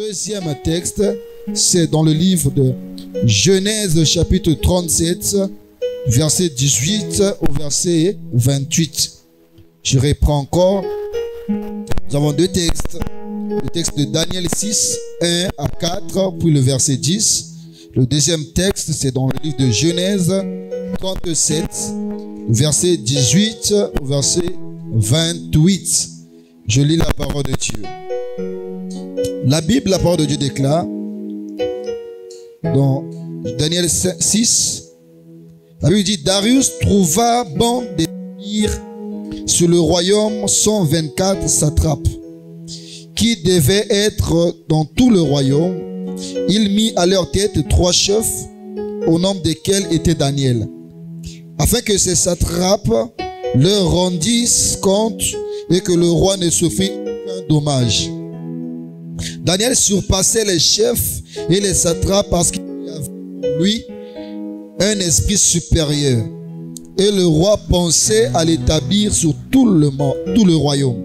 deuxième texte, c'est dans le livre de Genèse chapitre 37, verset 18 au verset 28. Je reprends encore. Nous avons deux textes. Le texte de Daniel 6, 1 à 4, puis le verset 10. Le deuxième texte, c'est dans le livre de Genèse 37, verset 18 au verset 28. Je lis la parole de Dieu. La Bible, la parole de Dieu déclare, dans Daniel 6, la Bible dit, Darius trouva bon d'établir sur le royaume 124 satrapes, qui devaient être dans tout le royaume. Il mit à leur tête 3 chefs, au nombre desquels était Daniel, afin que ces satrapes leur rendissent compte et que le roi ne se fît aucun dommage. Daniel surpassait les chefs et les satrapes parce qu'il y avait en lui un esprit supérieur. Et le roi pensait à l'établir sur tout le royaume.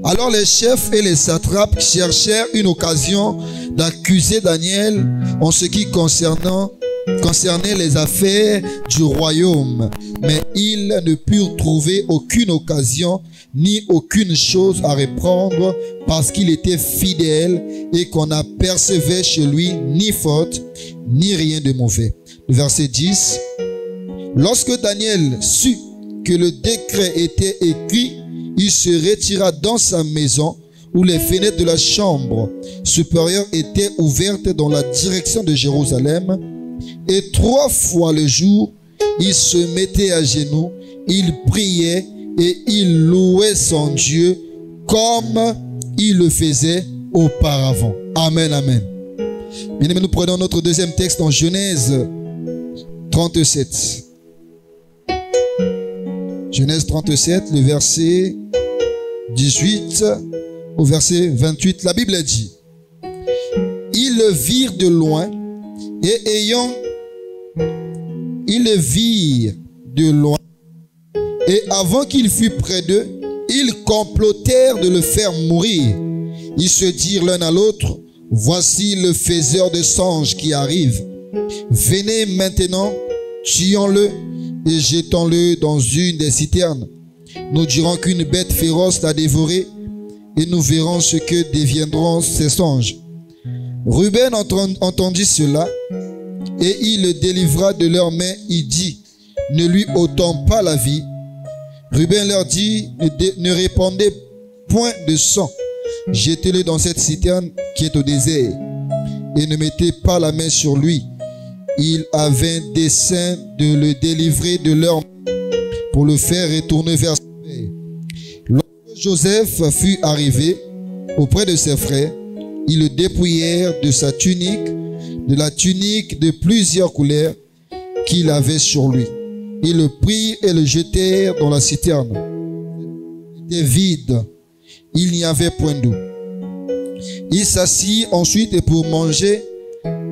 Alors les chefs et les satrapes cherchèrent une occasion d'accuser Daniel en ce qui concernait les affaires du royaume. Mais ils ne purent trouver aucune occasion ni aucune chose à reprendre parce qu'il était fidèle et qu'on n'apercevait chez lui ni faute ni rien de mauvais. Le verset 10. Lorsque Daniel sut que le décret était écrit, il se retira dans sa maison où les fenêtres de la chambre supérieure étaient ouvertes dans la direction de Jérusalem. Et 3 fois le jour, il se mettait à genoux, il priait et il louait son Dieu comme il le faisait auparavant. Amen, amen. Bien-aimés, nous prenons notre deuxième texte en Genèse 37. Genèse 37, le verset 18 au verset 28. La Bible dit, ils le virent de loin et ils le virent de loin et avant qu'il fût près d'eux, ils complotèrent de le faire mourir. Ils se dirent l'un à l'autre, voici le faiseur de songes qui arrive. Venez maintenant, tuons-le et jetons-le dans une des citernes. Nous dirons qu'une bête féroce l'a dévoré et nous verrons ce que deviendront ces songes. Ruben entendit cela et il le délivra de leurs mains. Il dit, ne lui ôtons pas la vie. Ruben leur dit, ne répandez point de sang. Jetez-le dans cette citerne qui est au désert et ne mettez pas la main sur lui. Il avait dessein de le délivrer de leurs mains pour le faire retourner vers son père. Lorsque Joseph fut arrivé auprès de ses frères, ils le dépouillèrent de sa tunique, de la tunique de plusieurs couleurs qu'il avait sur lui. Ils le prirent et le jetèrent dans la citerne. Il était vide, il n'y avait point d'eau. Il s'assit ensuite et pour manger,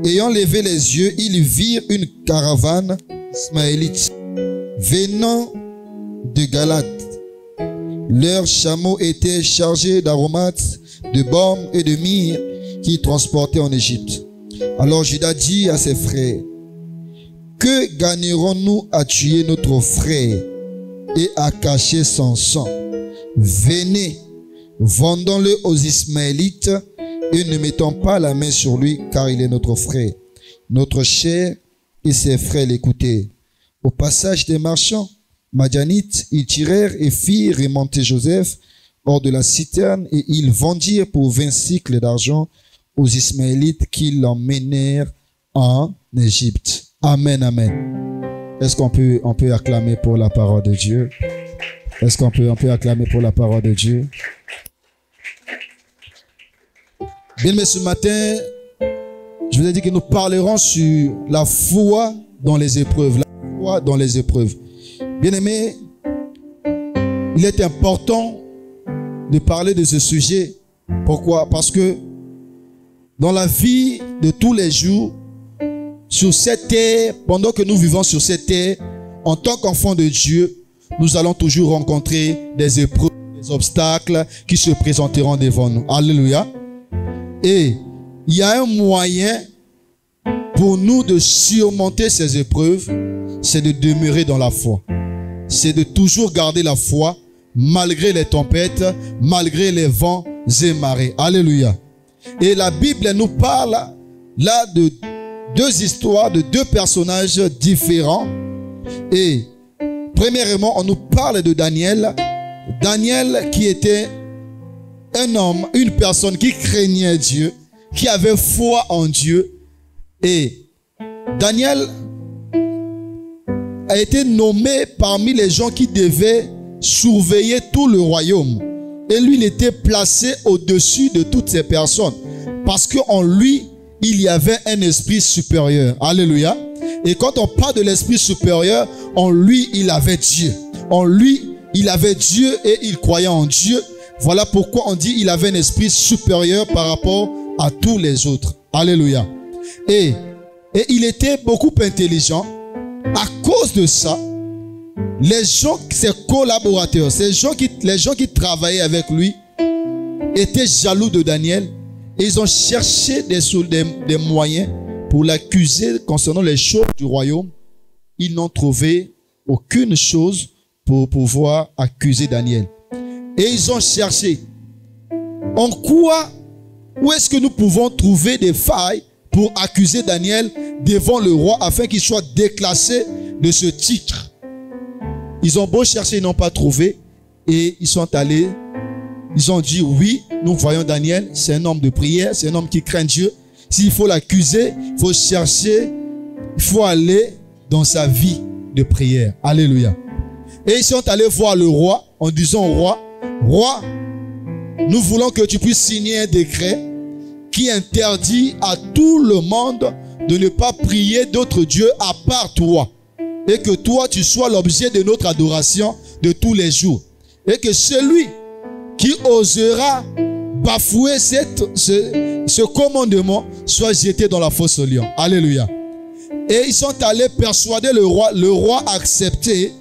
ayant levé les yeux, ils virent une caravane ismaélite venant de Galate. Leurs chameaux étaient chargés d'aromates, de baume et de myrrhe qu'ils transportaient en Égypte. Alors Judas dit à ses frères, que gagnerons-nous à tuer notre frère et à cacher son sang? Venez, vendons-le aux Ismaélites et ne mettons pas la main sur lui, car il est notre frère. Notre chair et ses frères l'écoutaient. Au passage des marchands madianites, ils tirèrent et firent remonter Joseph hors de la citerne et ils vendirent pour 20 cycles d'argent aux Ismaélites qui l'emmenèrent en Égypte. Amen, amen. Est-ce qu'on peut acclamer pour la parole de Dieu? Est-ce qu'on peut acclamer pour la parole de Dieu? Bien, mais ce matin, je vous ai dit que nous parlerons sur la foi dans les épreuves. La foi dans les épreuves. Bien aimé, il est important de parler de ce sujet. Pourquoi? Parce que dans la vie de tous les jours, sur cette terre, pendant que nous vivons sur cette terre, en tant qu'enfants de Dieu, nous allons toujours rencontrer des épreuves, des obstacles qui se présenteront devant nous. Alléluia. Et il y a un moyen pour nous de surmonter ces épreuves, c'est de demeurer dans la foi. C'est de toujours garder la foi malgré les tempêtes, malgré les vents et marées. Alléluia. Et la Bible nous parle là de deux histoires, de deux personnages différents. Et premièrement, on nous parle de Daniel. Daniel qui était un homme, une personne qui craignait Dieu, qui avait foi en Dieu. Et Daniel a été nommé parmi les gens qui devaient surveiller tout le royaume. Et lui, il était placé au-dessus de toutes ces personnes. Parce qu'en lui, il y avait un esprit supérieur. Alléluia. Et quand on parle de l'esprit supérieur, en lui, il avait Dieu. En lui, il avait Dieu et il croyait en Dieu. Voilà pourquoi on dit qu'il avait un esprit supérieur par rapport à tous les autres. Alléluia. Et il était beaucoup intelligent. À cause de ça, les gens, ses collaborateurs, les gens qui travaillaient avec lui étaient jaloux de Daniel et ils ont cherché des moyens pour l'accuser concernant les choses du royaume. Ils n'ont trouvé aucune chose pour pouvoir accuser Daniel. Et ils ont cherché en quoi, où est-ce que nous pouvons trouver des failles pour accuser Daniel devant le roi afin qu'il soit déclassé de ce titre. Ils ont beau chercher, ils n'ont pas trouvé. Et ils sont allés, ils ont dit oui, nous voyons Daniel, c'est un homme de prière, c'est un homme qui craint Dieu. S'il faut l'accuser, il faut chercher, il faut aller dans sa vie de prière. Alléluia. Et ils sont allés voir le roi en disant au roi, roi, nous voulons que tu puisses signer un décret qui interdit à tout le monde de ne pas prier d'autres dieux à part toi. Et que toi, tu sois l'objet de notre adoration de tous les jours. Et que celui qui osera bafouer ce commandement soit jeté dans la fosse au lion. Alléluia. Et ils sont allés persuader le roi. Le roi a accepté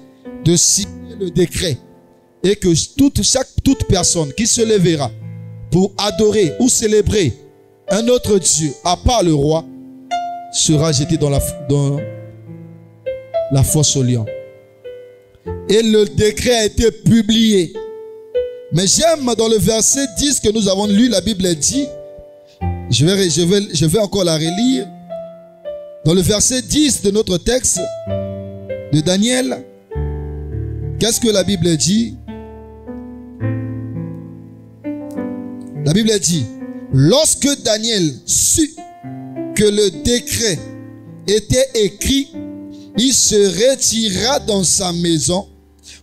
de signer le décret. Et que toute personne qui se lèvera pour adorer ou célébrer un autre Dieu, à part le roi, sera jeté dans la fosse au lion. Et le décret a été publié. Mais j'aime dans le verset 10 que nous avons lu, la Bible dit, je vais encore la relire. Dans le verset 10 de notre texte de Daniel, qu'est-ce que la Bible dit? La Bible dit, lorsque Daniel sut que le décret était écrit, il se retira dans sa maison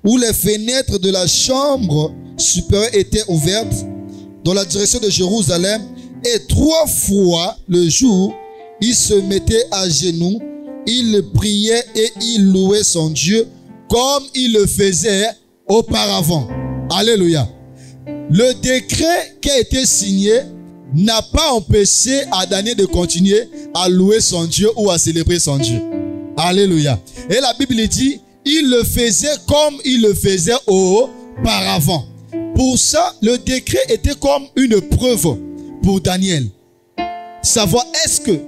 où les fenêtres de la chambre supérieure étaient ouvertes dans la direction de Jérusalem, et 3 fois le jour, il se mettait à genoux, il priait et il louait son Dieu comme il le faisait auparavant. Alléluia. Le décret qui a été signé n'a pas empêché à Daniel de continuer à louer son Dieu ou à célébrer son Dieu. Alléluia. Et la Bible dit, il le faisait comme il le faisait auparavant. Pour ça, le décret était comme une preuve pour Daniel. Savoir est-ce que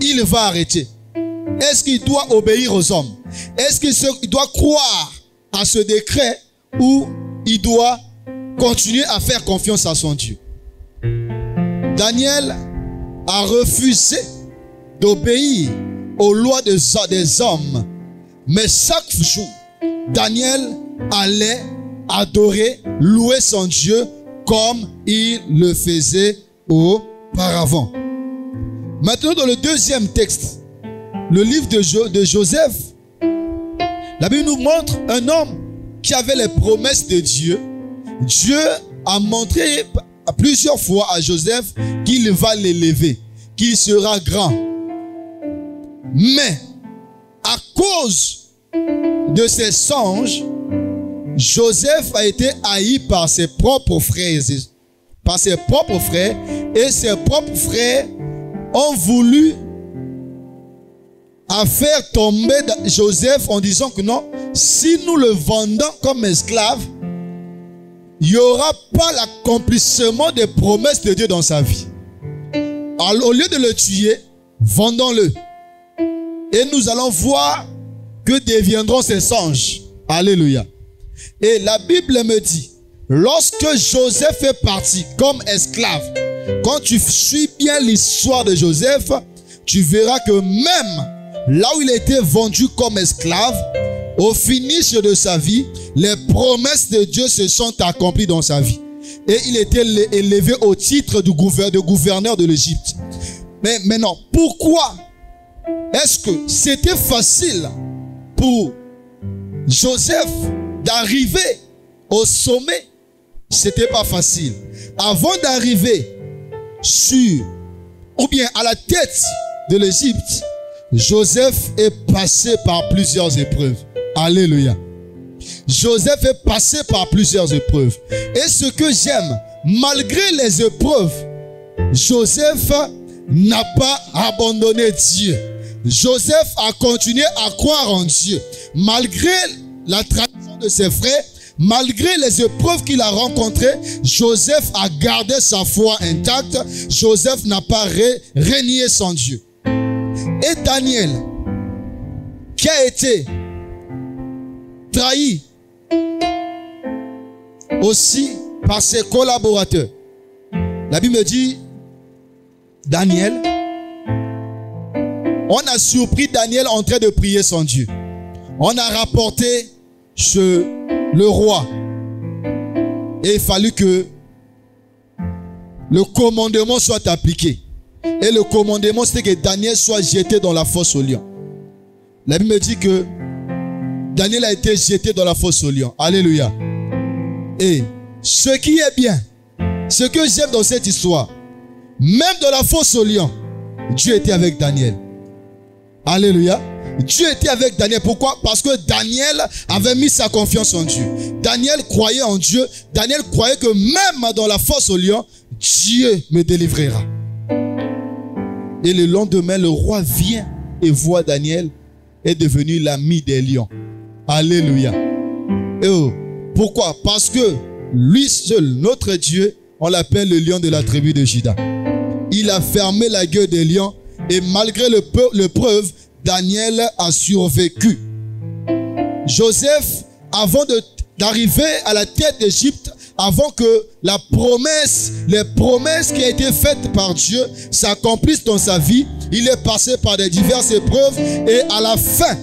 il va arrêter? Est-ce qu'il doit obéir aux hommes? Est-ce qu'il doit croire à ce décret ou il doit continuer à faire confiance à son Dieu? Daniel a refusé d'obéir aux lois des hommes. Mais chaque jour, Daniel allait adorer, louer son Dieu comme il le faisait auparavant. Maintenant, dans le deuxième texte, le livre de Joseph, la Bible nous montre un homme qui avait les promesses de Dieu. Dieu a montré plusieurs fois à Joseph qu'il va l'élever, qu'il sera grand. Mais à cause de ses songes, Joseph a été haï par ses propres frères. Et ses propres frères ont voulu faire tomber Joseph en disant que non, si nous le vendons comme esclave, il n'y aura pas l'accomplissement des promesses de Dieu dans sa vie. au lieu de le tuer, vendons-le. Et nous allons voir que deviendront ces songes. Alléluia. Et la Bible me dit, lorsque Joseph est parti comme esclave, quand tu suis bien l'histoire de Joseph, tu verras que même là où il a été vendu comme esclave, au finish de sa vie, les promesses de Dieu se sont accomplies dans sa vie. Et il était élevé au titre de gouverneur de l'Égypte. Mais maintenant, pourquoi est-ce que c'était facile pour Joseph d'arriver au sommet? C'était pas facile. Avant d'arriver ou bien à la tête de l'Égypte, Joseph est passé par plusieurs épreuves. Alléluia. Joseph est passé par plusieurs épreuves. Et ce que j'aime, malgré les épreuves, Joseph n'a pas abandonné Dieu. Joseph a continué à croire en Dieu. Malgré la trahison de ses frères, malgré les épreuves qu'il a rencontrées, Joseph a gardé sa foi intacte. Joseph n'a pas renié son Dieu. Et Daniel, qui a été trahi aussi par ses collaborateurs. La Bible me dit, Daniel, on a surpris Daniel en train de prier son Dieu. On a rapporté chez le roi. Et il fallut que le commandement soit appliqué. Et le commandement, c'était que Daniel soit jeté dans la fosse aux lions. La Bible me dit que Daniel a été jeté dans la fosse aux lions. Alléluia. Et ce qui est bien, ce que j'aime dans cette histoire, même dans la fosse aux lions, Dieu était avec Daniel. Alléluia. Dieu était avec Daniel. Pourquoi? Parce que Daniel avait mis sa confiance en Dieu. Daniel croyait en Dieu. Daniel croyait que même dans la fosse aux lions, Dieu me délivrera. Et le lendemain, le roi vient et voit Daniel est devenu l'ami des lions. Alléluia. Et pourquoi? Parce que lui seul, notre Dieu, on l'appelle le lion de la tribu de Juda. Il a fermé la gueule des lions et malgré l'épreuve, Daniel a survécu. Joseph, avant d'arriver à la tête d'Égypte, avant que les promesses qui ont été faites par Dieu s'accomplissent dans sa vie, il est passé par des diverses épreuves et à la fin,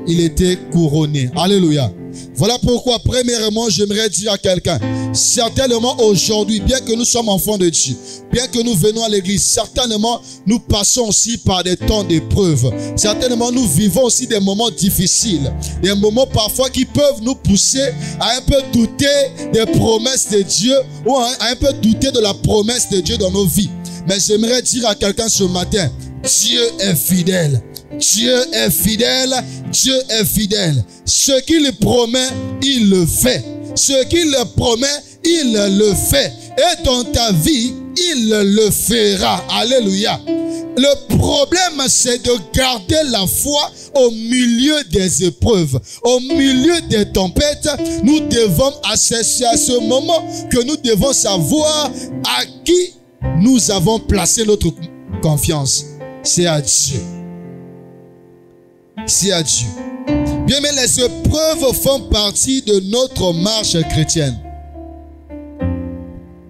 il était couronné. Alléluia. Voilà pourquoi, premièrement, j'aimerais dire à quelqu'un, certainement aujourd'hui, bien que nous sommes enfants de Dieu, bien que nous venons à l'église, certainement, nous passons aussi par des temps d'épreuve. Certainement, nous vivons aussi des moments difficiles, des moments parfois qui peuvent nous pousser à un peu douter des promesses de Dieu ou à un peu douter de la promesse de Dieu dans nos vies. Mais j'aimerais dire à quelqu'un ce matin, Dieu est fidèle. Dieu est fidèle, Dieu est fidèle. Ce qu'il promet, il le fait. Ce qu'il promet, il le fait. Et dans ta vie, il le fera. Alléluia. Le problème, c'est de garder la foi au milieu des épreuves, au milieu des tempêtes. Nous devons, c'est à ce moment que nous devons savoir à qui nous avons placé notre confiance. C'est à Dieu. C'est à Dieu. Bien, mais les épreuves font partie de notre marche chrétienne.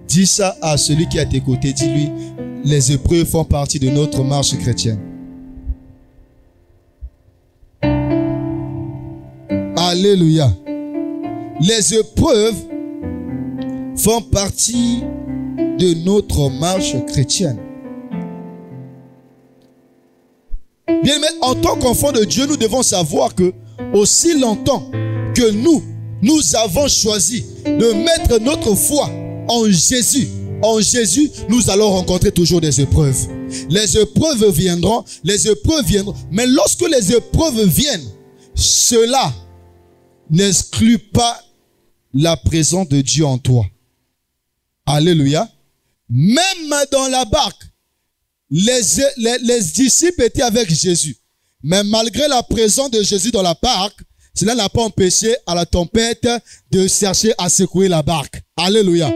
Dis ça à celui qui est à tes côtés. Dis-lui, les épreuves font partie de notre marche chrétienne. Alléluia. Les épreuves font partie de notre marche chrétienne. Bien, mais en tant qu'enfants de Dieu, nous devons savoir que aussi longtemps que nous avons choisi de mettre notre foi en Jésus, nous allons rencontrer toujours des épreuves. Les épreuves viendront, mais lorsque les épreuves viennent, cela n'exclut pas la présence de Dieu en toi. Alléluia. Même dans la barque, les disciples étaient avec Jésus. Mais malgré la présence de Jésus dans la barque, cela n'a pas empêché à la tempête de chercher à secouer la barque. Alléluia.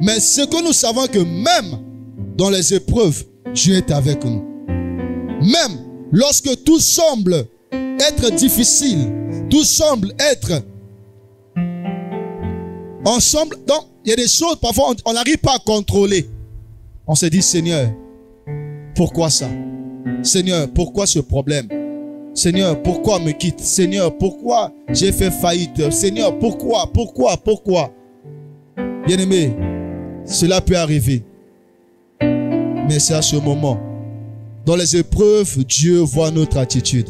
Mais ce que nous savons que même dans les épreuves, Dieu est avec nous. Même lorsque tout semble être difficile, tout semble être ensemble. Donc, il y a des choses, parfois, on n'arrive pas à contrôler. On se dit, Seigneur, pourquoi ça? Seigneur, pourquoi ce problème? Seigneur, pourquoi me quitte? Seigneur, pourquoi j'ai fait faillite? Seigneur, pourquoi? Bien-aimé, cela peut arriver. Mais c'est à ce moment, dans les épreuves, Dieu voit notre attitude.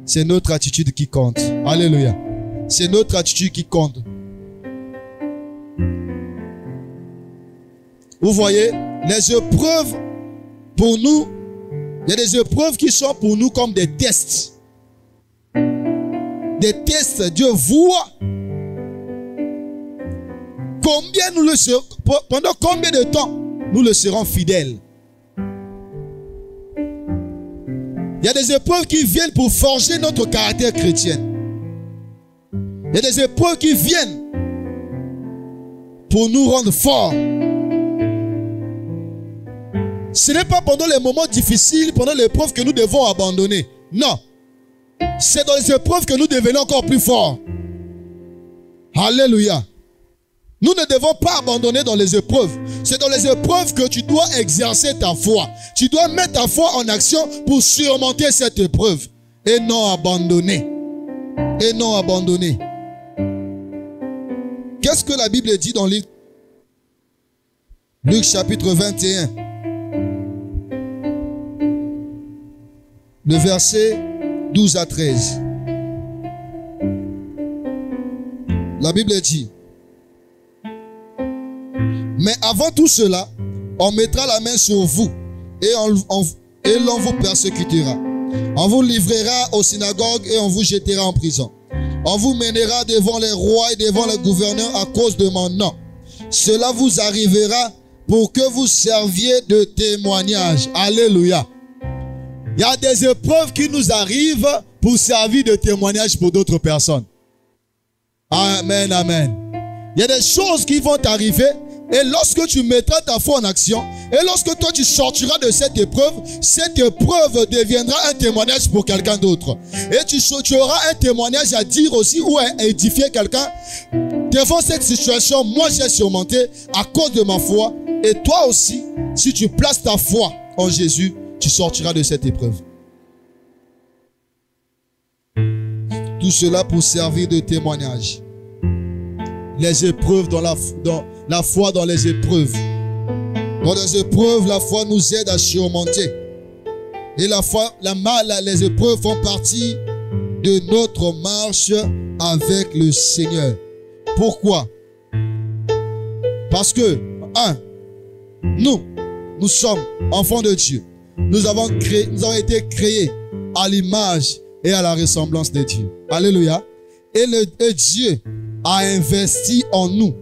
C'est notre attitude qui compte. Alléluia. C'est notre attitude qui compte. Vous voyez, les épreuves, pour nous, il y a des épreuves qui sont pour nous comme des tests. Des tests, Dieu voit combien nous le serons, pendant combien de temps nous le serons fidèles. Il y a des épreuves qui viennent pour forger notre caractère chrétien. Il y a des épreuves qui viennent pour nous rendre forts. Ce n'est pas pendant les moments difficiles, pendant l'épreuve que nous devons abandonner. Non. C'est dans les épreuves que nous devenons encore plus forts. Alléluia. Nous ne devons pas abandonner dans les épreuves. C'est dans les épreuves que tu dois exercer ta foi. Tu dois mettre ta foi en action pour surmonter cette épreuve. Et non abandonner. Et non abandonner. Qu'est-ce que la Bible dit dans Luc chapitre 21? Le verset 12 à 13. La Bible dit: mais avant tout cela, on mettra la main sur vous et l'on vous persécutera. On vous livrera aux synagogues et on vous jettera en prison. On vous mènera devant les rois et devant les gouverneurs à cause de mon nom. Cela vous arrivera pour que vous serviez de témoignage. Alléluia. Il y a des épreuves qui nous arrivent pour servir de témoignage pour d'autres personnes. Amen, amen. Il y a des choses qui vont t'arriver et lorsque tu mettras ta foi en action et lorsque toi tu sortiras de cette épreuve deviendra un témoignage pour quelqu'un d'autre. Et tu auras un témoignage à dire aussi ou à édifier quelqu'un. Devant cette situation, moi j'ai surmonté à cause de ma foi. Et toi aussi, si tu places ta foi en Jésus, tu sortiras de cette épreuve. Tout cela pour servir de témoignage. Les épreuves dans la foi dans les épreuves. Dans les épreuves, la foi nous aide à surmonter. Et les épreuves font partie de notre marche avec le Seigneur. Pourquoi? Parce que, nous sommes enfants de Dieu. Nous avons été créés à l'image et à la ressemblance de Dieu. Alléluia. Et Dieu a investi en nous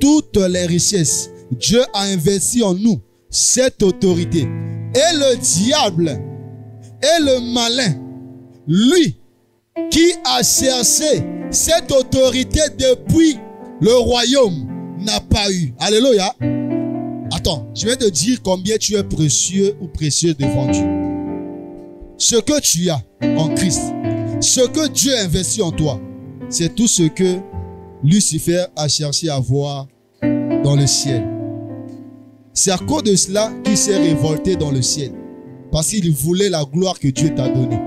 toutes les richesses. Dieu a investi en nous cette autorité. Et le diable et le malin, lui, qui a cherché cette autorité depuis le royaume, n'a pas eu. Alléluia. Attends, je vais te dire combien tu es précieux ou précieuse devant Dieu. Ce que tu as en Christ, ce que Dieu a investi en toi, c'est tout ce que Lucifer a cherché à voir dans le ciel. C'est à cause de cela qu'il s'est révolté dans le ciel. Parce qu'il voulait la gloire que Dieu t'a donnée.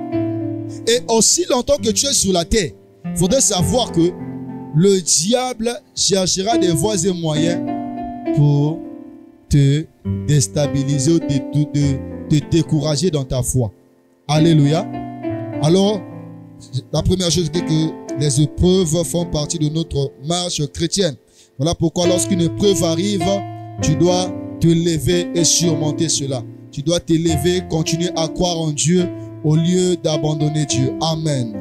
Et aussi longtemps que tu es sur la terre, il faudrait savoir que le diable cherchera des voies et moyens pour te déstabiliser ou te décourager dans ta foi. Alléluia. Alors, la première chose, c'est que les épreuves font partie de notre marche chrétienne. Voilà pourquoi lorsqu'une épreuve arrive, tu dois te lever et surmonter cela. Tu dois te lever, continuer à croire en Dieu au lieu d'abandonner Dieu. Amen.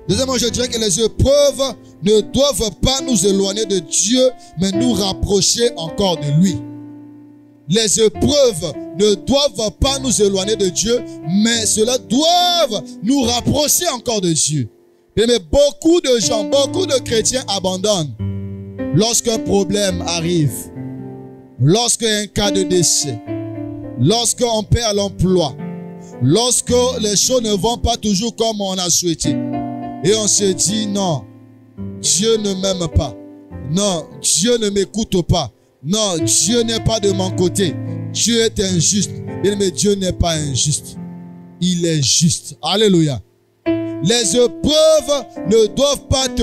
Deuxièmement, je dirais que les épreuves ne doivent pas nous éloigner de Dieu, mais nous rapprocher encore de lui. Les épreuves ne doivent pas nous éloigner de Dieu, mais cela doit nous rapprocher encore de Dieu. Mais beaucoup de gens, beaucoup de chrétiens abandonnent lorsqu'un problème arrive. lorsqu'il y a un cas de décès, lorsqu'on perd l'emploi, lorsque les choses ne vont pas toujours comme on a souhaité, et on se dit non, Dieu ne m'aime pas, non, Dieu ne m'écoute pas, non, Dieu n'est pas de mon côté, Dieu est injuste. Mais Dieu n'est pas injuste, il est juste. Alléluia. Les épreuves ne doivent pas te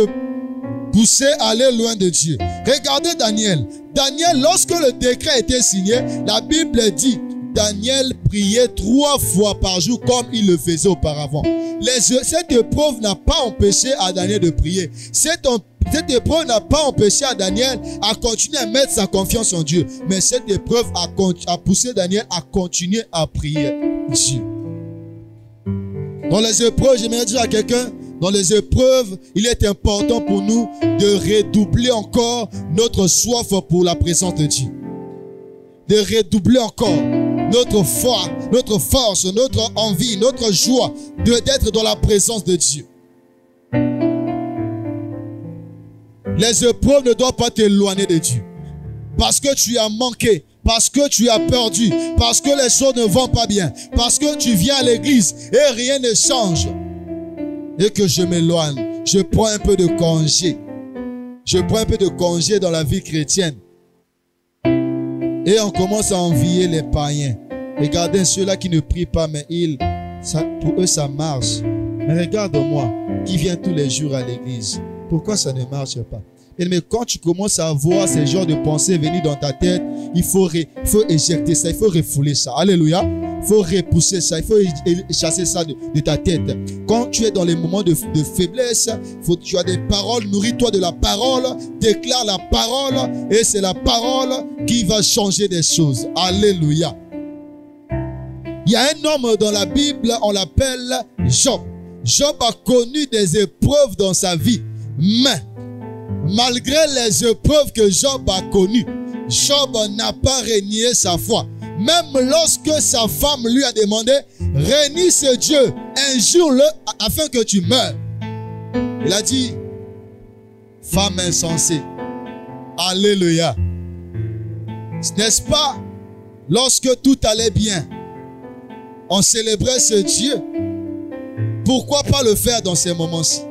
pousser à aller loin de Dieu. Regardez Daniel. Daniel, lorsque le décret a été signé, la Bible dit Daniel priait 3 fois par jour comme il le faisait auparavant. Cette épreuve n'a pas empêché à Daniel de prier. Cette épreuve n'a pas empêché à Daniel à continuer à mettre sa confiance en Dieu. Mais cette épreuve a poussé Daniel à continuer à prier Dieu. Dans les épreuves, j'aimerais dire à quelqu'un, dans les épreuves, il est important pour nous de redoubler encore notre soif pour la présence de Dieu. De redoubler encore notre foi, notre force, notre envie, notre joie d'être dans la présence de Dieu. Les épreuves ne doivent pas t'éloigner de Dieu. Parce que tu as manqué, parce que tu as perdu, parce que les choses ne vont pas bien, parce que tu viens à l'église et rien ne change. Et que je m'éloigne, je prends un peu de congé. Je prends un peu de congé dans la vie chrétienne. Et on commence à envier les païens. Regardez ceux-là qui ne prient pas, mais pour eux ça marche. Mais regarde-moi, qui vient tous les jours à l'église. Pourquoi ça ne marche pas? Mais quand tu commences à avoir ces genres de pensées venir dans ta tête, il faut éjecter ça, il faut refouler ça. Alléluia. Il faut repousser ça, il faut chasser ça de ta tête. Quand tu es dans les moments de faiblesse, tu as des paroles, nourris-toi de la parole, déclare la parole et c'est la parole qui va changer des choses. Alléluia. Il y a un homme dans la Bible, on l'appelle Job. Job a connu des épreuves dans sa vie, mais malgré les épreuves que Job a connues, Job n'a pas renié sa foi. Même lorsque sa femme lui a demandé, renie ce Dieu, injure-le afin que tu meurs. Il a dit, femme insensée. Alléluia. N'est-ce pas, lorsque tout allait bien, on célébrait ce Dieu. Pourquoi pas le faire dans ces moments-ci?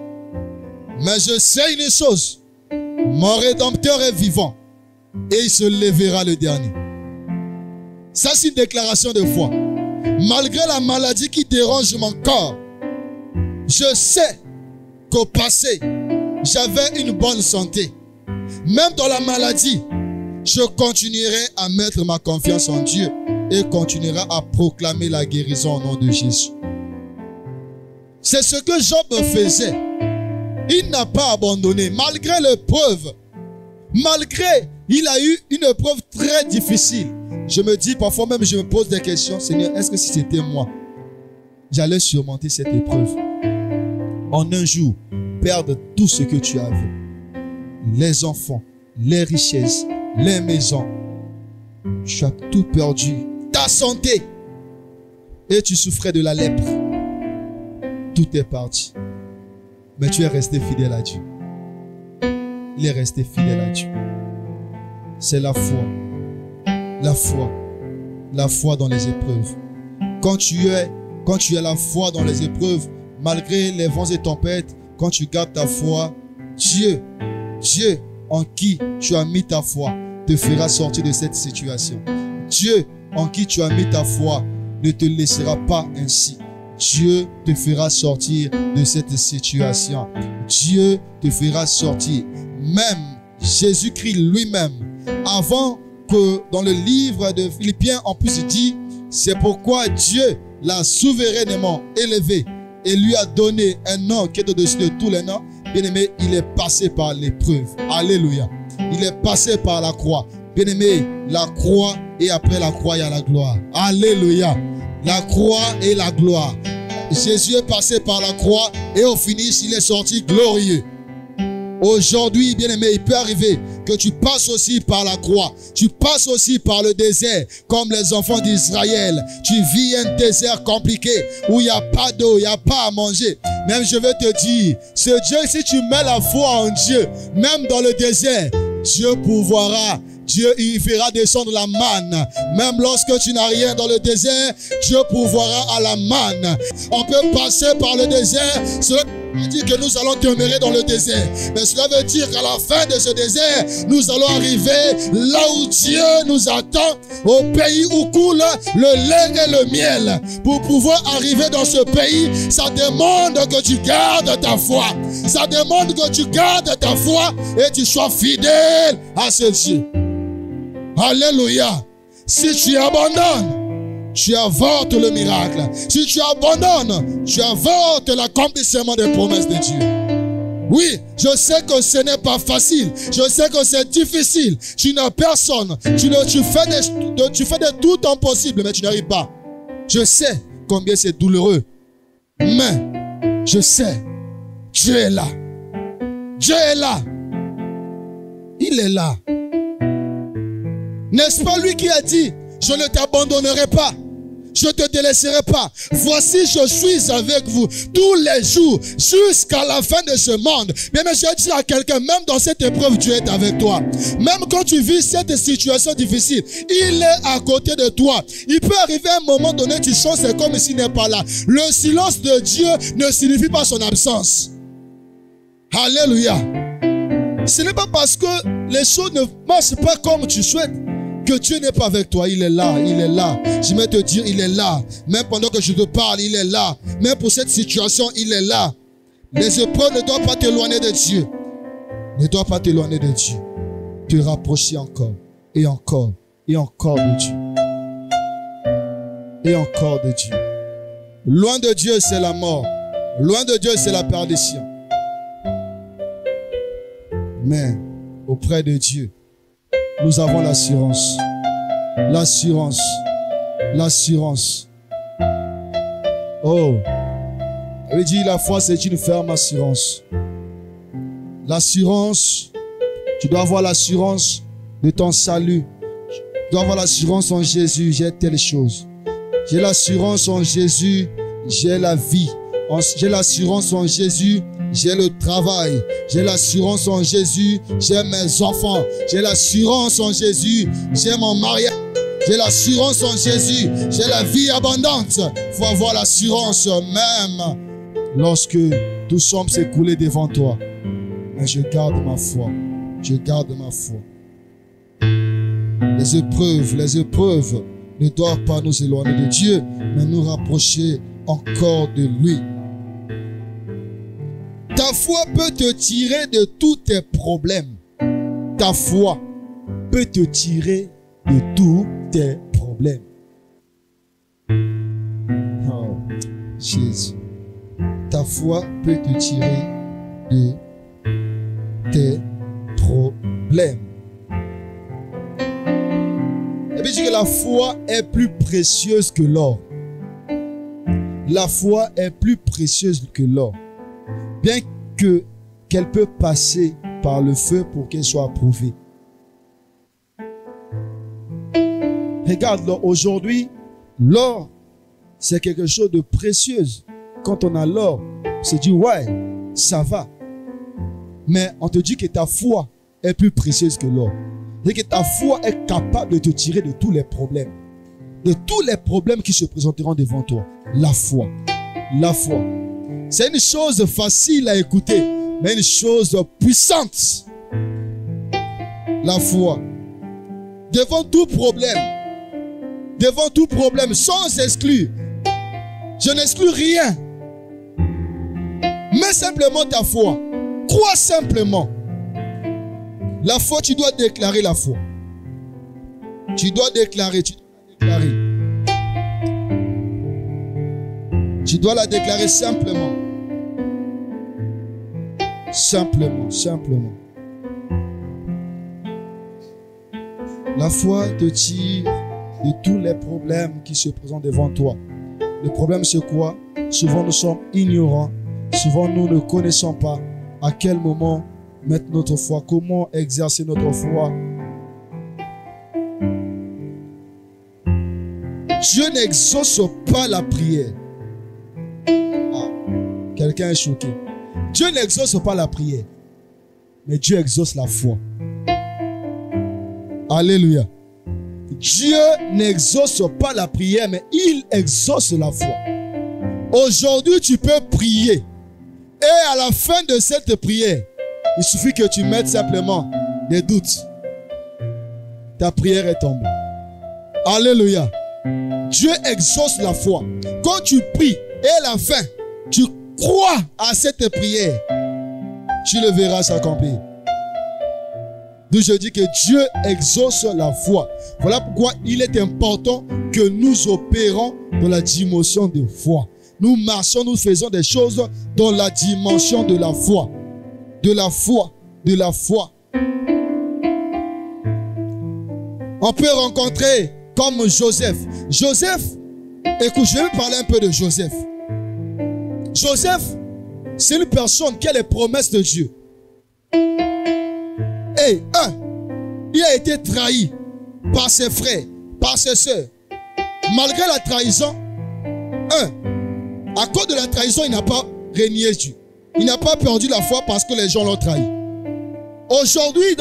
Mais je sais une chose, mon Rédempteur est vivant et il se lèvera le dernier. Ça, c'est une déclaration de foi. Malgré la maladie qui dérange mon corps, je sais qu'au passé, j'avais une bonne santé. Même dans la maladie, je continuerai à mettre ma confiance en Dieu et continuerai à proclamer la guérison au nom de Jésus. C'est ce que Job faisait. Il n'a pas abandonné, malgré l'épreuve. Malgré, il a eu une épreuve très difficile. Je me dis, parfois même, je me pose des questions. Seigneur, est-ce que si c'était moi, j'allais surmonter cette épreuve? En un jour, perdre tout ce que tu avais. Les enfants, les richesses, les maisons. Tu as tout perdu. Ta santé. Et tu souffrais de la lèpre. Tout est parti. Mais tu es resté fidèle à Dieu. Il est resté fidèle à Dieu. C'est la foi. La foi. La foi dans les épreuves. Quand tu as la foi dans les épreuves, malgré les vents et tempêtes, quand tu gardes ta foi, Dieu en qui tu as mis ta foi, te fera sortir de cette situation. Dieu en qui tu as mis ta foi ne te laissera pas ainsi. Dieu te fera sortir de cette situation. Dieu te fera sortir. Même Jésus-Christ lui-même, avant que dans le livre de Philippiens, on puisse dire, c'est pourquoi Dieu l'a souverainement élevé et lui a donné un nom qui est au-dessus de tous les noms. Bien-aimé, il est passé par l'épreuve. Alléluia. Il est passé par la croix. Bien-aimé, la croix et après la croix, il y a la gloire. Alléluia. La croix et la gloire. Jésus est passé par la croix et au finish, il est sorti glorieux. Aujourd'hui, bien-aimé, il peut arriver que tu passes aussi par la croix. Tu passes aussi par le désert, comme les enfants d'Israël. Tu vis un désert compliqué où il n'y a pas d'eau, il n'y a pas à manger. Même je vais te dire, ce Dieu, si tu mets la foi en Dieu, même dans le désert, Dieu pourvoira Dieu, il fera descendre la manne. Même lorsque tu n'as rien dans le désert, Dieu pourvoira à la manne. On peut passer par le désert. Cela veut dire que nous allons demeurer dans le désert. Mais cela veut dire qu'à la fin de ce désert, nous allons arriver là où Dieu nous attend, au pays où coule le lait et le miel. Pour pouvoir arriver dans ce pays, ça demande que tu gardes ta foi. Ça demande que tu gardes ta foi et tu sois fidèle à ce Dieu. Alléluia. Si tu abandonnes, tu avortes le miracle. Si tu abandonnes, tu avortes l'accomplissement des promesses de Dieu. Oui, je sais que ce n'est pas facile. Je sais que c'est difficile. Tu n'as personne. Tu fais de tout ton possible, mais tu n'arrives pas. Je sais combien c'est douloureux. Mais, je sais, Dieu est là. Dieu est là. Il est là. N'est-ce pas lui qui a dit, je ne t'abandonnerai pas, je ne te délaisserai pas. Voici, je suis avec vous tous les jours jusqu'à la fin de ce monde. Mais je dis à quelqu'un, même dans cette épreuve, Dieu est avec toi. Même quand tu vis cette situation difficile, il est à côté de toi. Il peut arriver à un moment donné, tu sens c'est comme s'il n'est pas là. Le silence de Dieu ne signifie pas son absence. Alléluia. Ce n'est pas parce que les choses ne marchent pas comme tu souhaites que Dieu n'est pas avec toi. Il est là, il est là. Je vais te dire, il est là. Même pendant que je te parle, il est là. Même pour cette situation, il est là. Les épreuves ne doivent pas t'éloigner de Dieu. Ne doivent pas t'éloigner de Dieu. Te rapprocher encore, et encore, et encore de Dieu. Et encore de Dieu. Loin de Dieu, c'est la mort. Loin de Dieu, c'est la perdition. Mais auprès de Dieu, nous avons l'assurance. L'assurance. L'assurance. Oh. Il dit la foi, c'est une ferme assurance. L'assurance. Tu dois avoir l'assurance de ton salut. Tu dois avoir l'assurance en Jésus. J'ai telle chose. J'ai l'assurance en Jésus. J'ai la vie. J'ai l'assurance en Jésus. J'ai le travail. J'ai l'assurance en Jésus. J'ai mes enfants. J'ai l'assurance en Jésus. J'ai mon mariage. J'ai l'assurance en Jésus. J'ai la vie abondante. Il faut avoir l'assurance même lorsque tout semble s'écouler devant toi. Mais je garde ma foi. Je garde ma foi. Les épreuves ne doivent pas nous éloigner de Dieu, mais nous rapprocher encore de lui. Ta foi peut te tirer de tous tes problèmes. Ta foi peut te tirer de tous tes problèmes. Oh, Jésus. Ta foi peut te tirer de tes problèmes. Et puis dit que la foi est plus précieuse que l'or. La foi est plus précieuse que l'or. Bien qu'elle peut passer par le feu pour qu'elle soit approuvée. Regarde, aujourd'hui, l'or, c'est quelque chose de précieux. Quand on a l'or, on se dit, ouais, ça va. Mais on te dit que ta foi est plus précieuse que l'or. Et que ta foi est capable de te tirer de tous les problèmes. De tous les problèmes qui se présenteront devant toi. La foi. La foi. C'est une chose facile à écouter, mais une chose puissante. La foi. Devant tout problème, sans exclure. Je n'exclus rien. Mais simplement ta foi. Crois simplement. La foi, tu dois déclarer la foi. Tu dois déclarer. Tu dois la déclarer simplement. Simplement. La foi te tire de tous les problèmes qui se présentent devant toi. Le problème, c'est quoi? Souvent, nous sommes ignorants. Souvent, nous ne connaissons pas à quel moment mettre notre foi, comment exercer notre foi. Dieu n'exauce pas la prière. Ah, quelqu'un est choqué. Dieu n'exauce pas la prière, mais Dieu exauce la foi. Alléluia. Dieu n'exauce pas la prière, mais il exauce la foi. Aujourd'hui, tu peux prier. Et à la fin de cette prière, il suffit que tu mettes simplement des doutes. Ta prière est tombée. Alléluia. Dieu exauce la foi. Quand tu pries et à la fin, tu crois à cette prière, tu le verras s'accomplir. Donc je dis que Dieu exauce la foi. Voilà pourquoi il est important que nous opérons dans la dimension de foi. Nous marchons, nous faisons des choses dans la dimension de la foi. De la foi, de la foi. On peut rencontrer comme Joseph. Joseph, écoute, je vais parler un peu de Joseph. Joseph, c'est une personne qui a les promesses de Dieu. Et il a été trahi par ses frères, par ses soeurs. Malgré la trahison, à cause de la trahison, il n'a pas renié Dieu. Il n'a pas perdu la foi parce que les gens l'ont trahi. Aujourd'hui,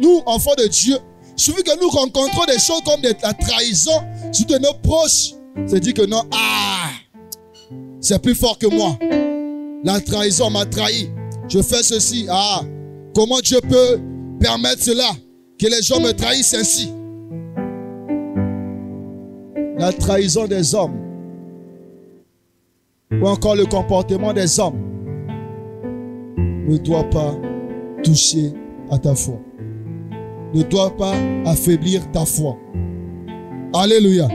nous, enfants de Dieu, il suffit que nous rencontrons des choses comme la trahison sur de nos proches. C'est dit que non, c'est plus fort que moi. La trahison m'a trahi. Je fais ceci. Comment Dieu peut permettre cela? Que les gens me trahissent ainsi. La trahison des hommes ou encore le comportement des hommes ne doit pas toucher à ta foi. Ne doit pas affaiblir ta foi. Alléluia.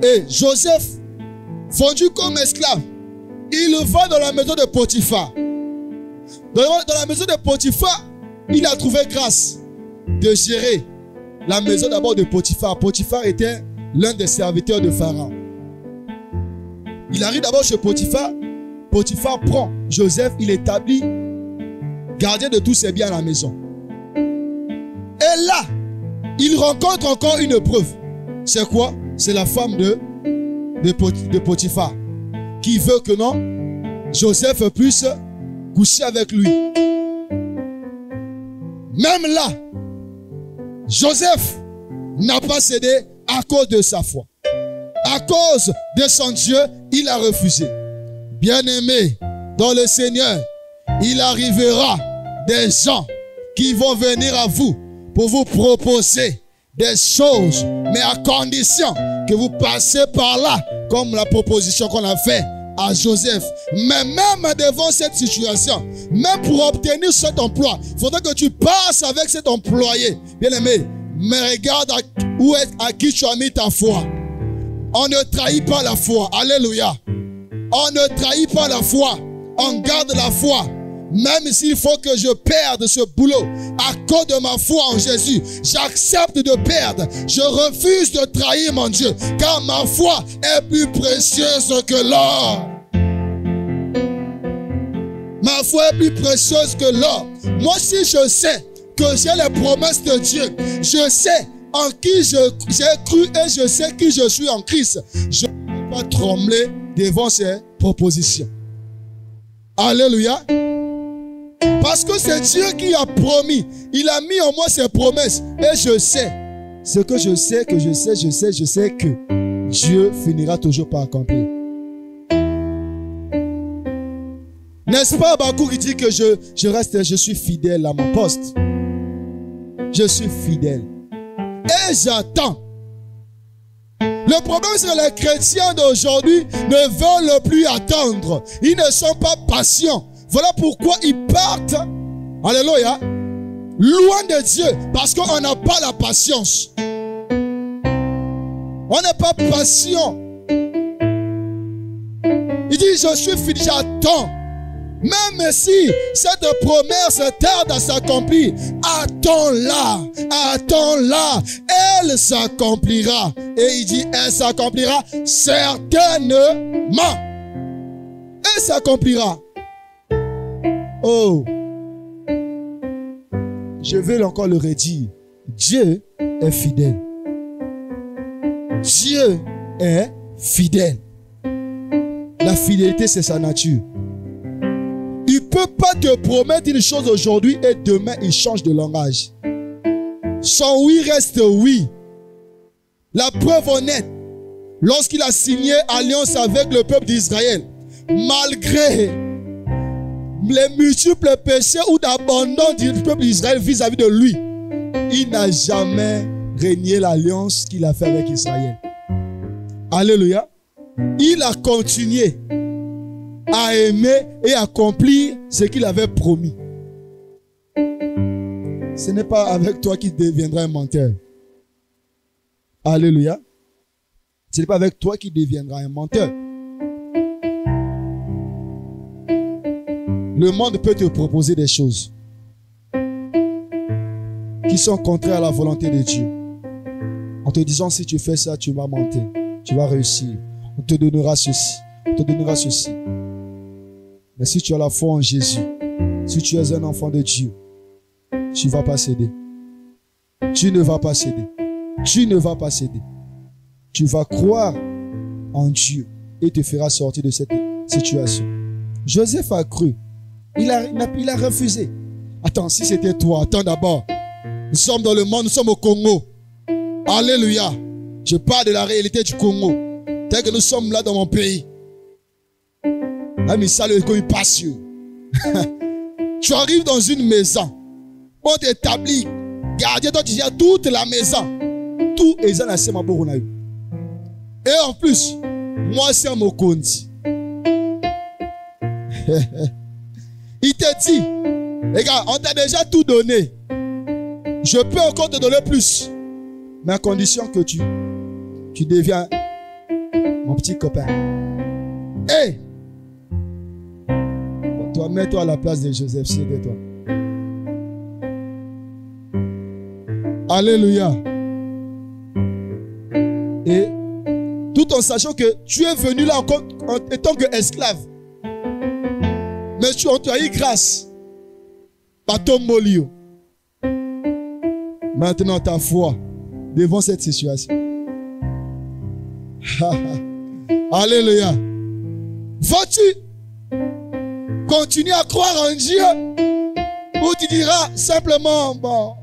Et Joseph, vendu comme esclave, il va dans la maison de Potiphar. Dans la maison de Potiphar, il a trouvé grâce de gérer la maison d'abord de Potiphar. Potiphar était l'un des serviteurs de Pharaon. Il arrive d'abord chez Potiphar. Potiphar prend Joseph, il établit gardien de tous ses biens à la maison. Et là, il rencontre encore une preuve. C'est quoi? C'est la femme de Potiphar qui veut que non, Joseph puisse coucher avec lui. Même là, Joseph n'a pas cédé à cause de sa foi. À cause de son Dieu, il a refusé. Bien-aimé, dans le Seigneur, il arrivera des gens qui vont venir à vous pour vous proposer des choses, mais à condition que vous passez par là, comme la proposition qu'on a faite à Joseph. Mais même devant cette situation, même pour obtenir cet emploi, il faudrait que tu passes avec cet employé. Bien-aimé, mais regarde à qui tu as mis ta foi. On ne trahit pas la foi. Alléluia. On ne trahit pas la foi. On garde la foi. Même s'il faut que je perde ce boulot à cause de ma foi en Jésus, j'accepte de perdre. Je refuse de trahir mon Dieu, car ma foi est plus précieuse que l'or. Ma foi est plus précieuse que l'or. Moi, si je sais que j'ai les promesses de Dieu, je sais en qui j'ai cru et je sais qui je suis en Christ, je ne vais pas trembler devant ces propositions. Alléluia. Parce que c'est Dieu qui a promis. Il a mis en moi ses promesses. Et je sais. Ce que je sais, je sais que Dieu finira toujours par accomplir. N'est-ce pas, Habakkuk qui dit que je suis fidèle à mon poste. Je suis fidèle. Et j'attends. Le problème, c'est que les chrétiens d'aujourd'hui ne veulent plus attendre. Ils ne sont pas patients. Voilà pourquoi ils partent, alléluia, loin de Dieu. Parce qu'on n'a pas la patience. On n'est pas patient. Il dit, je suis fidèle, j'attends. Même si cette promesse tarde à s'accomplir, attends-la, attends-la, elle s'accomplira. Et il dit, elle s'accomplira certainement. Elle s'accomplira. Oh, je vais encore le redire. Dieu est fidèle. Dieu est fidèle. La fidélité, c'est sa nature. Il ne peut pas te promettre une chose aujourd'hui et demain, il change de langage. son oui reste oui. La preuve honnête, lorsqu'il a signé alliance avec le peuple d'Israël, malgré les multiples péchés ou d'abandon du peuple d'Israël vis-à-vis de lui, il n'a jamais renié l'alliance qu'il a fait avec Israël. Alléluia. Il a continué à aimer et accomplir ce qu'il avait promis. Ce n'est pas avec toi qu'il deviendra un menteur. Alléluia. Ce n'est pas avec toi qu'il deviendra un menteur. Le monde peut te proposer des choses qui sont contraires à la volonté de Dieu. En te disant, si tu fais ça, tu vas monter, tu vas réussir. On te donnera ceci, on te donnera ceci. Mais si tu as la foi en Jésus, si tu es un enfant de Dieu, tu ne vas pas céder. Tu ne vas pas céder. Tu ne vas pas céder. Tu vas croire en Dieu et te fera sortir de cette situation. Joseph a cru. Il a refusé. Attends, si c'était toi, attends d'abord. Nous sommes dans le monde, nous sommes au Congo. Alléluia. Je parle de la réalité du Congo. Tel que nous sommes là dans mon pays. Ça le Congo passe. Tu arrives dans une maison. On t'établit. Gardien, toi tu gères toute la maison. Tout est dans la semaine. Et en plus, moi c'est mon compte. Il te dit, regarde, on t'a déjà tout donné. Je peux encore te donner plus. Mais à condition que tu deviens mon petit copain. Hey! Toi, mets-toi à la place de Joseph, c'est de toi. Alléluia. Et tout en sachant que tu es venu là encore en étant qu'esclave. Mais tu as eu grâce par ton molio. Maintenant ta foi devant cette situation. Alléluia. Vas-tu continuer à croire en Dieu ou tu diras simplement bon,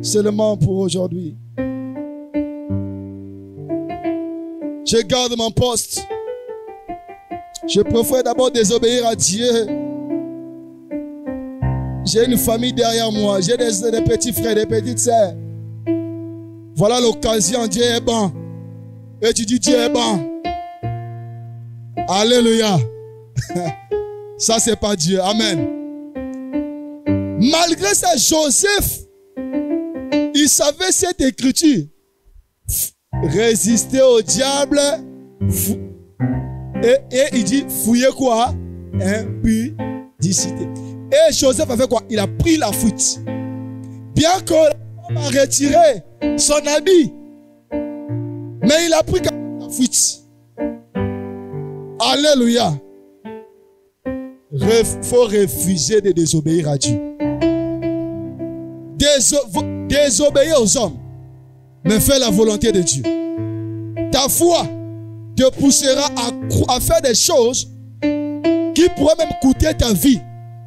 seulement pour aujourd'hui. Je garde mon poste. Je préfère d'abord désobéir à Dieu. J'ai une famille derrière moi. J'ai des petits frères, des petites sœurs. Voilà l'occasion. Dieu est bon. Et tu dis Dieu est bon. Alléluia. Ça c'est pas Dieu. Amen. Malgré ça, Joseph, il savait cette écriture. Résister au diable. Et il dit, fouillez quoi? Impudicité. Et Joseph a fait quoi? Il a pris la fuite. Bien qu'on a retiré son habit. Mais il a pris la fuite. Alléluia. Il faut refuser de désobéir à Dieu. Désobéir aux hommes. Mais fais la volonté de Dieu. Ta foi te poussera à faire des choses qui pourraient même coûter ta vie.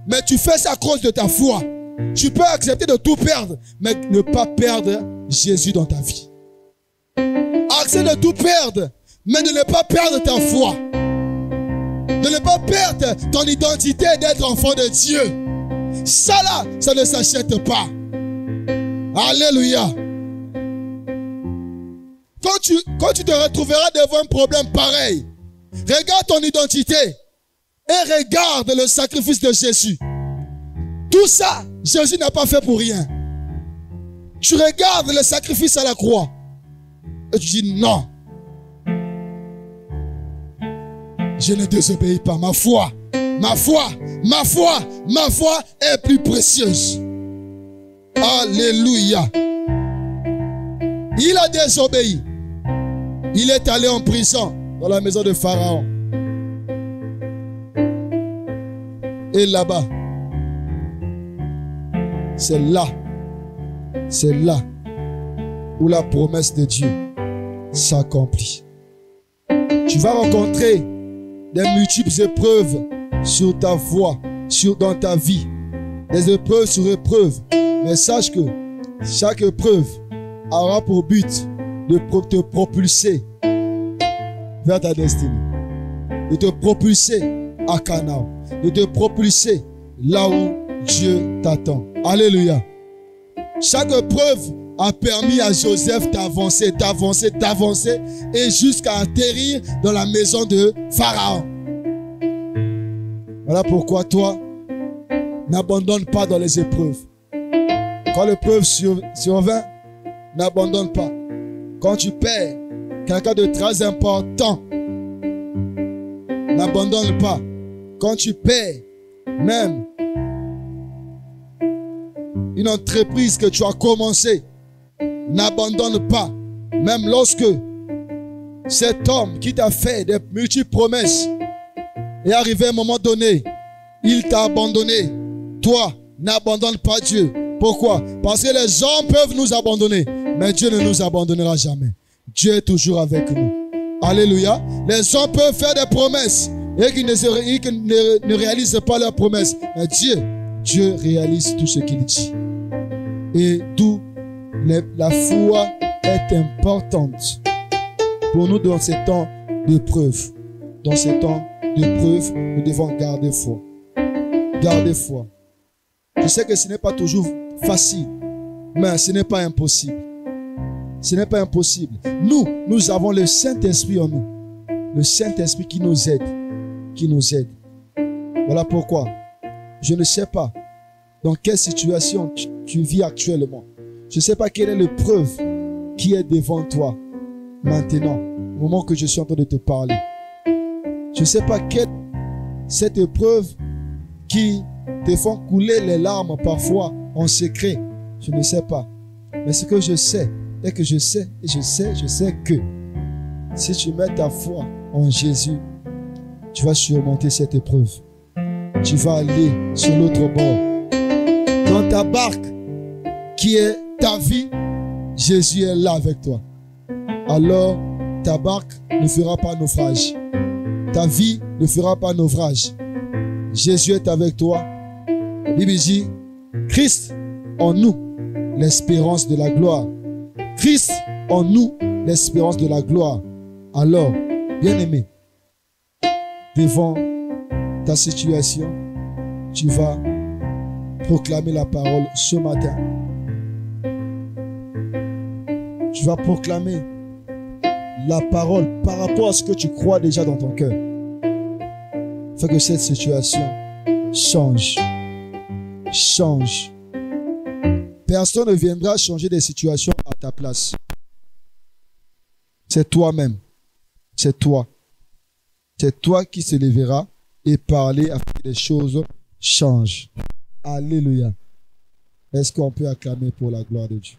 Mais tu fais ça à cause de ta foi. Tu peux accepter de tout perdre, mais ne pas perdre Jésus dans ta vie. Accepter de tout perdre, mais de ne pas perdre ta foi. De ne pas perdre ton identité d'être enfant de Dieu. Ça là, ça ne s'achète pas. Alléluia. Quand tu te retrouveras devant un problème pareil, regarde ton identité et regarde le sacrifice de Jésus. Tout ça, Jésus n'a pas fait pour rien. Tu regardes le sacrifice à la croix et tu dis non. Je ne désobéis pas. Ma foi est plus précieuse. Alléluia. Il a désobéi. Il est allé en prison dans la maison de Pharaon. Et là-bas, c'est là où la promesse de Dieu s'accomplit. Tu vas rencontrer des multiples épreuves sur ta voie, dans ta vie. Des épreuves sur épreuves. Mais sache que Chaque épreuve aura pour but de te propulser vers ta destinée, de te propulser à Canaan, de te propulser là où Dieu t'attend. Alléluia. Chaque épreuve a permis à Joseph d'avancer, d'avancer, d'avancer et jusqu'à atterrir dans la maison de Pharaon. Voilà pourquoi toi, n'abandonne pas dans les épreuves. Quand l'épreuve survient, n'abandonne pas. Quand tu perds quelqu'un de très important, n'abandonne pas. Quand tu perds même une entreprise que tu as commencé, n'abandonne pas. Même lorsque cet homme qui t'a fait des multiples promesses est arrivé à un moment donné, il t'a abandonné. Toi, n'abandonne pas Dieu. Pourquoi? Parce que les hommes peuvent nous abandonner, mais Dieu ne nous abandonnera jamais. Dieu est toujours avec nous. Alléluia. Les hommes peuvent faire des promesses et qu'ils ne réalisent pas leurs promesses. Mais Dieu réalise tout ce qu'il dit. Et d'où la foi est importante pour nous dans ces temps d'épreuve. Dans ces temps d'épreuve, nous devons garder foi. Garder foi. Je sais que ce n'est pas toujours facile, mais ce n'est pas impossible. Ce n'est pas impossible. Nous avons le Saint-Esprit en nous. Le Saint-Esprit qui nous aide. Qui nous aide. Voilà pourquoi je ne sais pas dans quelle situation tu vis actuellement. Je ne sais pas quelle est l'épreuve qui est devant toi maintenant, au moment que je suis en train de te parler. Je ne sais pas quelle cette épreuve qui te font couler les larmes parfois en secret. Je ne sais pas. Mais ce que je sais est que je sais que si tu mets ta foi en Jésus, tu vas surmonter cette épreuve. Tu vas aller sur l'autre bord. Dans ta barque qui est ta vie, Jésus est là avec toi. Alors ta barque ne fera pas naufrage. Ta vie ne fera pas naufrage. Jésus est avec toi. La Bible dit, Christ en nous, l'espérance de la gloire. Christ en nous, l'espérance de la gloire. Alors, bien-aimé, devant ta situation, tu vas proclamer la parole ce matin. Tu vas proclamer la parole par rapport à ce que tu crois déjà dans ton cœur. Fais que cette situation change. Change. Personne ne viendra changer des situations à ta place. C'est toi-même. C'est toi. C'est toi qui se lèvera et parler afin que les choses changent. Alléluia. Est-ce qu'on peut acclamer pour la gloire de Dieu?